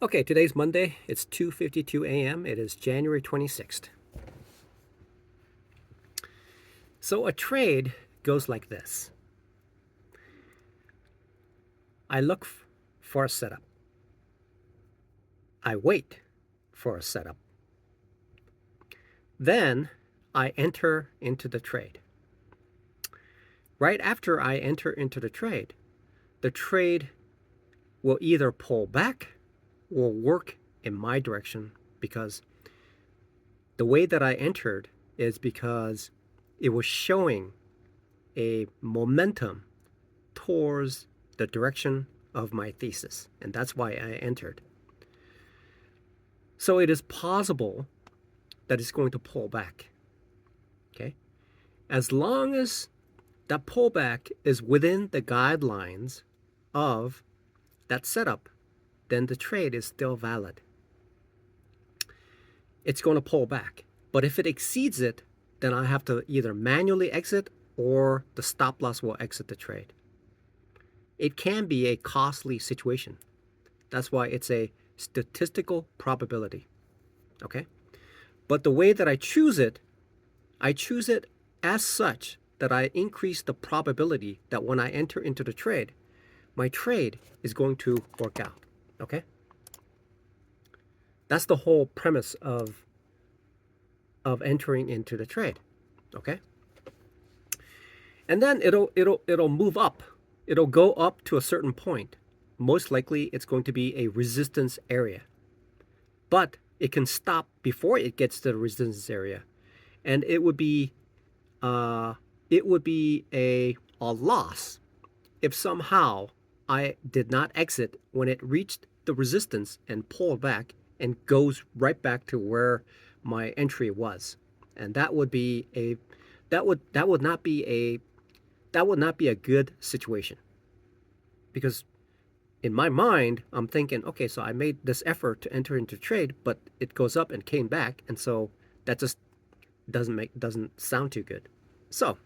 Okay, today's Monday. It's 2:52 a.m. It is January 26th. So a trade goes like this. I look for a setup. I wait for a setup. Then I enter into the trade. Right after I enter into the trade will either pull back or work in my direction, because the way that I entered is because it was showing a momentum towards the direction of my thesis, and that's why I entered. So it is possible that it's going to pull back. Okay? As long as that pullback is within the guidelines of that setup, then the trade is still valid. It's going to pull back. But if it exceeds it, then I have to either manually exit or the stop loss will exit the trade. It can be a costly situation. That's why it's a statistical probability. Okay? But the way that I choose it as such that I increase the probability that when I enter into the trade, my trade is going to work out. Okay? That's the whole premise of entering into the trade. Okay? And then it'll move up. It'll go up to a certain point. Most likely it's going to be a resistance area. But it can stop before it gets to the resistance area. And it would be a loss if somehow I did not exit when it reached the resistance and pulled back and goes right back to where my entry was. And that would not be a good situation. Because in my mind, I'm thinking, okay, so I made this effort to enter into trade, but it goes up and came back, and so that just doesn't sound too good. So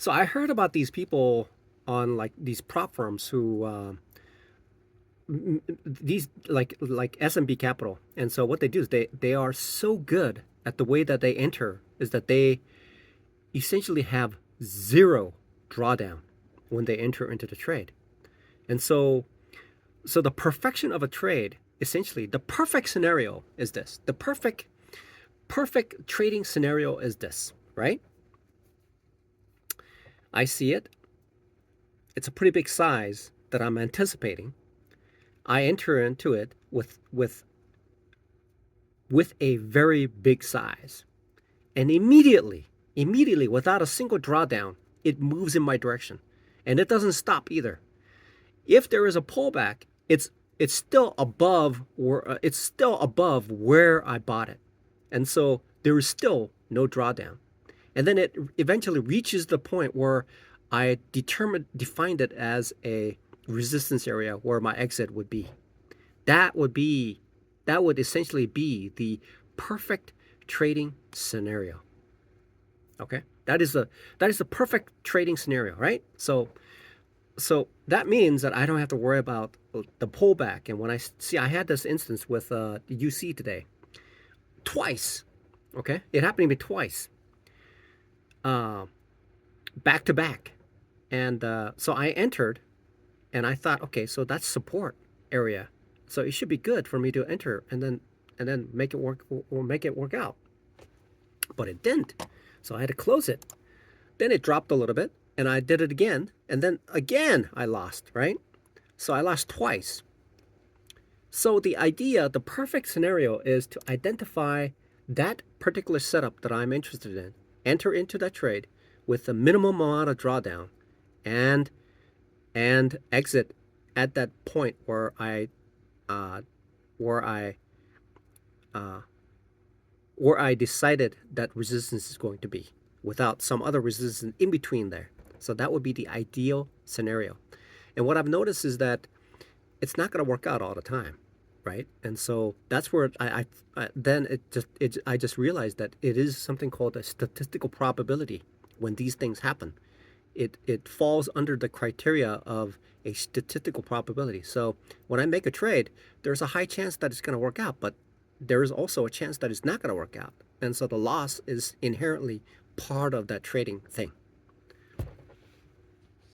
I heard about these people on like these prop firms who these like SMB Capital, and so what they do is they are so good at the way that they enter is that they essentially have zero drawdown when they enter into the trade. And so the perfection of a trade, essentially the perfect scenario is this. The perfect trading scenario is this, right? I see it. It's a pretty big size that I'm anticipating. I enter into it with a very big size. And immediately, without a single drawdown, it moves in my direction. And it doesn't stop either. If there is a pullback, it's still above where I bought it. And so there is still no drawdown. And then it eventually reaches the point where I defined it as a resistance area where my exit would be. That would essentially be the perfect trading scenario. Okay? That is the perfect trading scenario, right? So that means that I don't have to worry about the pullback. And when I had this instance with UC today, twice. Okay, it happened to me twice, back to back, and so I entered, and I thought, okay, so that's support area, so it should be good for me to enter and then make it work or make it work out, but it didn't, so I had to close it. Then it dropped a little bit, and I did it again, and then again I lost, right? So I lost twice. So the perfect scenario is to identify that particular setup that I'm interested in, enter into that trade with the minimum amount of drawdown, and exit at that point where I decided that resistance is going to be, without some other resistance in between there. So that would be the ideal scenario. And what I've noticed is that it's not going to work out all the time, right? And so that's where I just realized that it is something called a statistical probability when these things happen. it falls under the criteria of a statistical probability. So when I make a trade, there's a high chance that it's going to work out, but there is also a chance that it's not going to work out. And so the loss is inherently part of that trading thing.